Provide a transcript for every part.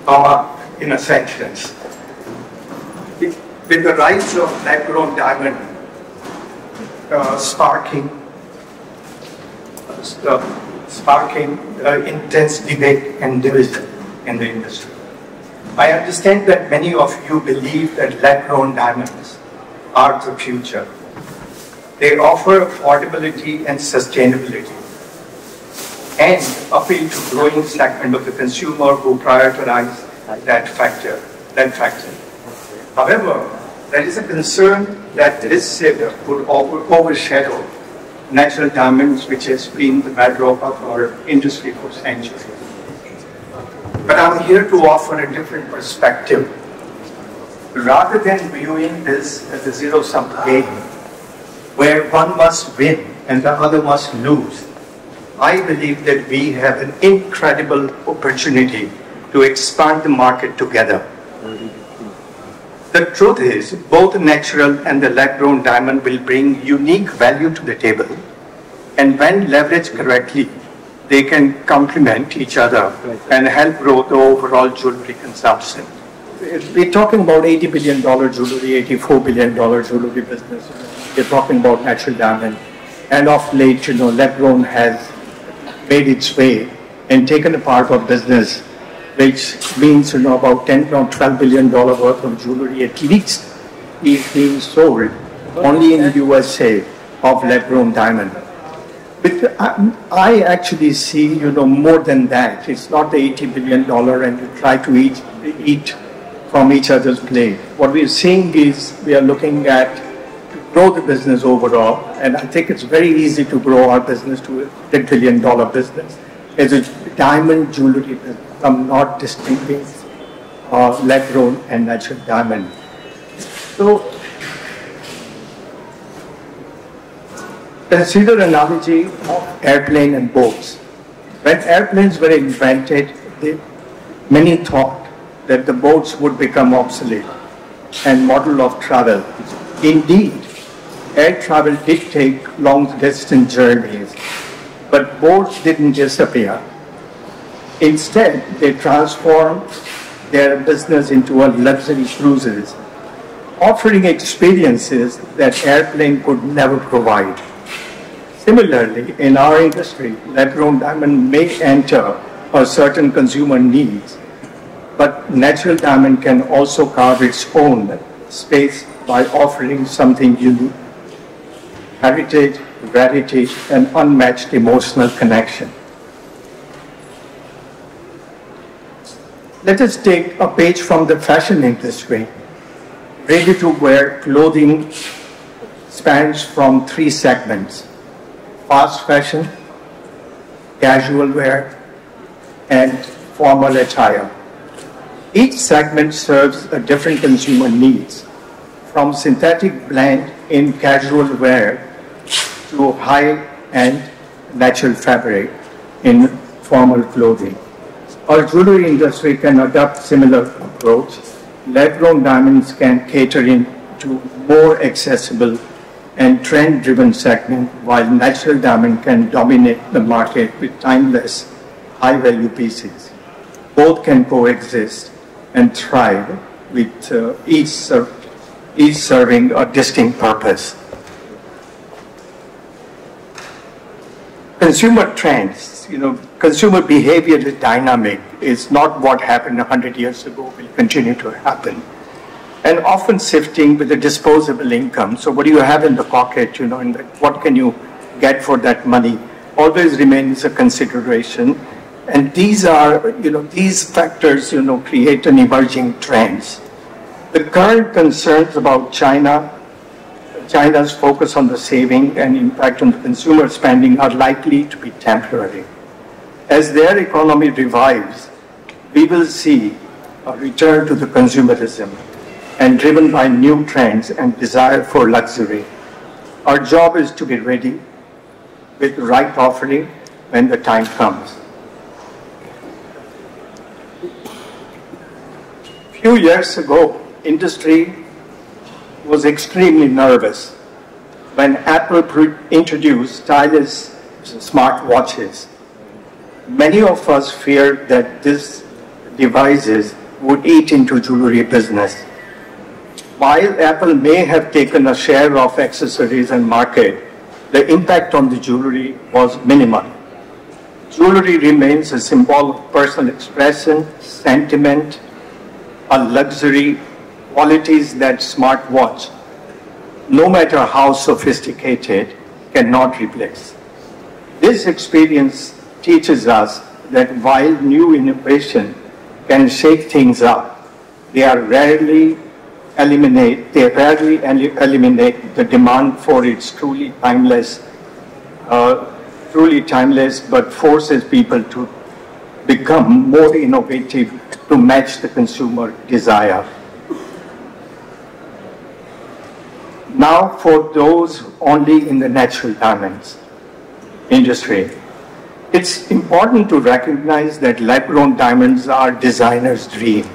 in a sentence. With the rise of lab-grown diamond sparking intense debate and division in the industry. I understand that many of you believe that lab-grown diamonds are the future. They offer affordability and sustainability and appeal to growing segment of the consumer who prioritize that factor. However, there is a concern that this shift would overshadow natural diamonds, which has been the bedrock of our industry for centuries. But I'm here to offer a different perspective. Rather than viewing this as a zero-sum game, where one must win and the other must lose, I believe that we have an incredible opportunity to expand the market together. The truth is, both natural and the lab-grown diamond will bring unique value to the table, and when leveraged correctly, they can complement each other and help grow the overall jewelry consumption. We're talking about $80 billion jewelry, $84 billion jewelry business. We're talking about natural diamond, and of late, lab-grown has made its way and taken a part of business, which means about $10 or $12 billion worth of jewelry at least is being sold only in the USA of lab-grown diamond. But I actually see, more than that. It's not the $80 billion and you try to eat from each other's plate. What we're seeing is we are looking at to grow the business overall, and I think it's very easy to grow our business to a $10 billion business. It's a diamond jewelry business. I'm not distinguishing lab-grown and natural diamond. So, consider analogy of airplane and boats. When airplanes were invented, many thought that the boats would become obsolete and model of travel. Indeed, air travel did take long-distance journeys, but boats didn't disappear. Instead, they transformed their business into a luxury cruises, offering experiences that airplane could never provide. Similarly, in our industry, lab-grown diamond may enter a certain consumer needs, but natural diamond can also carve its own space by offering something unique, heritage, rarity, and unmatched emotional connection. Let us take a page from the fashion industry. Ready-to-wear clothing spans from three segments: fast fashion, casual wear, and formal attire. Each segment serves a different consumer needs, from synthetic blend in casual wear to high-end natural fabric in formal clothing. Our jewelry industry can adopt similar approach. Lab-grown diamonds can cater into more accessible and trend-driven segment, while natural diamond can dominate the market with timeless, high-value pieces. Both can coexist and thrive, with each serving a distinct purpose. Consumer trends, consumer behavior is dynamic. It's not what happened 100 years ago will continue to happen. And often shifting with a disposable income. So what do you have in the pocket, and what can you get for that money always remains a consideration. And these are, these factors, create an emerging trends. The current concerns about China's focus on the saving and impact on the consumer spending are likely to be temporary. As their economy revives, we will see a return to the consumerism and driven by new trends and desire for luxury. Our job is to be ready with the right offering when the time comes. A few years ago, industry was extremely nervous when Apple introduced stylish smartwatches. Many of us feared that this devices would eat into jewelry business. While Apple may have taken a share of accessories and market, the impact on the jewelry was minimal. Jewelry remains a symbol of personal expression, sentiment, a luxury, qualities that smartwatch, no matter how sophisticated, cannot replace. This experience teaches us that while new innovation can shake things up, they rarely eliminate the demand for its truly timeless, but forces people to become more innovative to match the consumer desire. Now, for those only in the natural diamonds industry, it's important to recognize that lab-grown diamonds are designers' dream.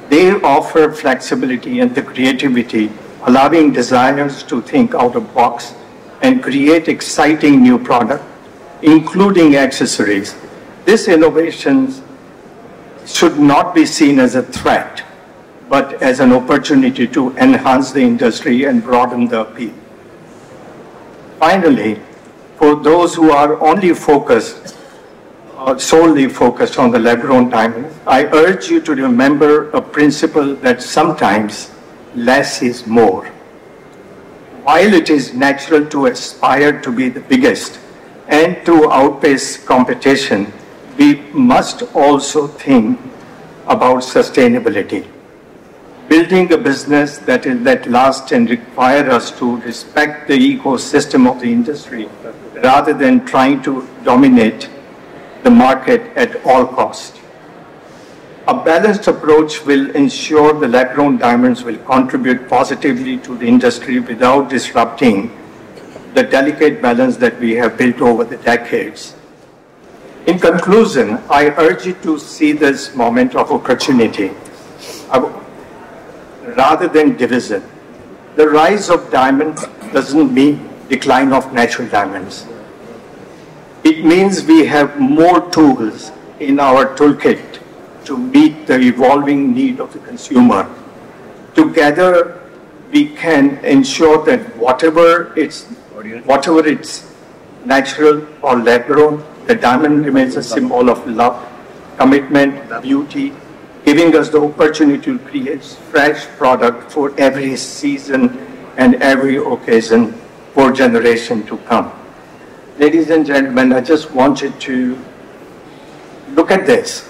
They offer flexibility and the creativity, allowing designers to think out of the box and create exciting new products, including accessories. These innovations should not be seen as a threat, but as an opportunity to enhance the industry and broaden the appeal. Finally, for those who are solely focused on the lab-grown diamonds, I urge you to remember a principle that sometimes less is more. While it is natural to aspire to be the biggest and to outpace competition, we must also think about sustainability. Building a business that lasts and requires us to respect the ecosystem of the industry rather than trying to dominate the market at all costs. A balanced approach will ensure the lab-grown diamonds will contribute positively to the industry without disrupting the delicate balance that we have built over the decades. In conclusion, I urge you to see this moment of opportunity rather than division. The rise of diamonds doesn't mean decline of natural diamonds. It means we have more tools in our toolkit to meet the evolving need of the consumer. Together, we can ensure that whatever it's natural or lab-grown, the diamond remains a symbol of love, commitment, beauty, giving us the opportunity to create fresh product for every season and every occasion for generation to come. Ladies and gentlemen, I just wanted to look at this.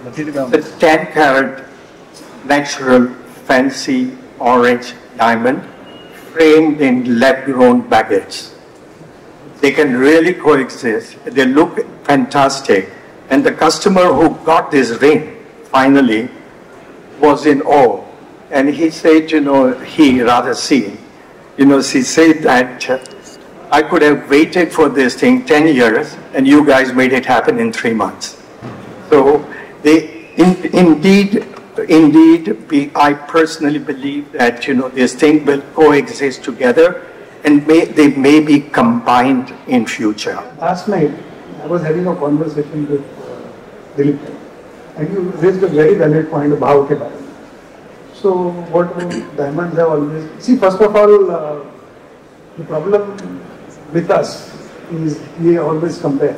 The 10-carat natural fancy orange diamond framed in lab-grown baguettes. They can really coexist. They look fantastic. And the customer who got this ring finally was in awe. And he said, she said that I could have waited for this thing 10 years and you guys made it happen in 3 months. So I personally believe that, this thing will coexist together and they may be combined in future. Last night, I was having a conversation with Dilip, and you raised a very valid point about it. So, what diamonds have always... See, first of all, the problem with us is we always compare.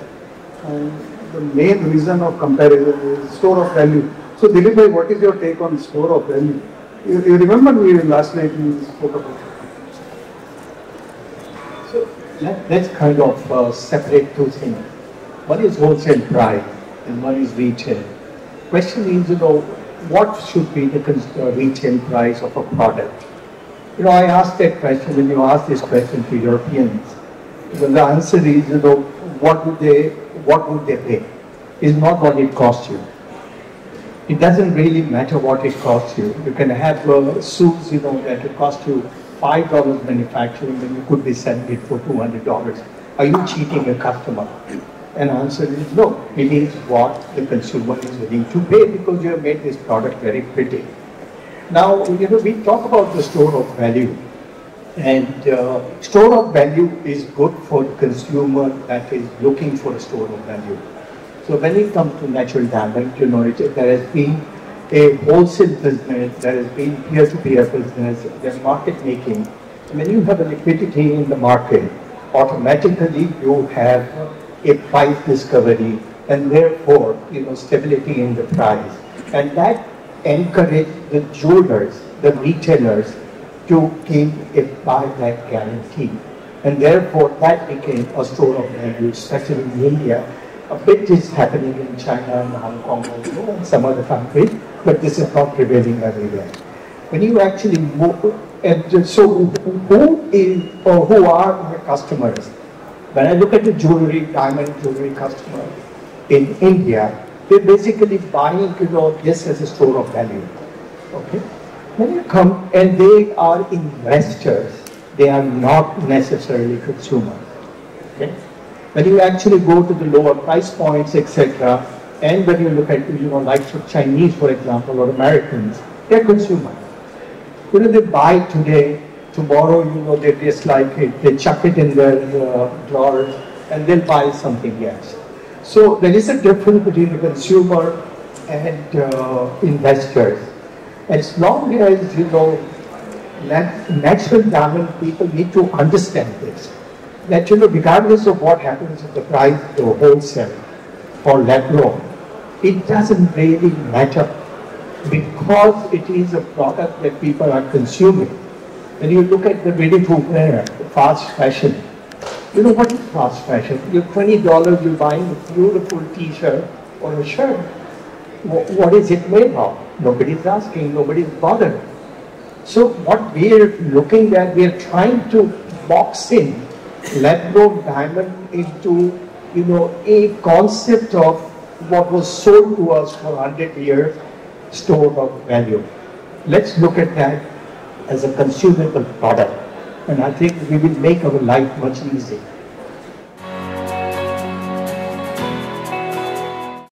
And the main reason of comparison is store of value. So, Dilip bhai, what is your take on store of value? You remember last night we spoke about it. So, let's kind of separate two things. One is wholesale price and one is retail. Question is, what should be the retail price of a product? I asked that question when you ask this question to Europeans. The answer is, what would they pay? It's not what it costs you. It doesn't really matter what it costs you. You can have shoes, that will cost you $5 manufacturing, and you could be selling it for $200. Are you cheating a customer? And answer is no. It is what the consumer is willing to pay because you have made this product very pretty. Now, we talk about the store of value. And store of value is good for the consumer that is looking for a store of value. So when it comes to natural diamond, there has been a wholesale business, there has been peer-to-peer business, there's market making. When you have a liquidity in the market, automatically you have a price discovery and therefore stability in the price. And that encouraged the jewelers, the retailers to give a buyback guarantee. And therefore that became a store of value, especially in India. A bit is happening in China and Hong Kong also and some other countries, but this is not prevailing everywhere. When you actually move, and so who are the customers? When I look at the jewelry, diamond jewelry customer in India, they're basically buying this as a store of value. Okay? When you come and they are investors, they are not necessarily consumers. Okay? When you actually go to the lower price points, etc., and when you look at likes of Chinese, for example, or Americans, they're consumers. They buy today, tomorrow, they dislike it, they chuck it in their drawers, and they'll buy something else. So there is a difference between the consumer and investors. As long as, natural diamond people need to understand this. That, regardless of what happens with the price, the wholesale or lab-grown, it doesn't really matter because it is a product that people are consuming. When you look at the ready-to-wear, fast fashion, what is fast fashion? You're $20, you're buying a beautiful t-shirt or a shirt. What is it made of? Nobody's asking, nobody's bothered. So what we're looking at, we're trying to box in lab-grown diamond into, a concept of what was sold to us for 100 years, store of value. Let's look at that as a consumable product. And I think we will make our life much easier.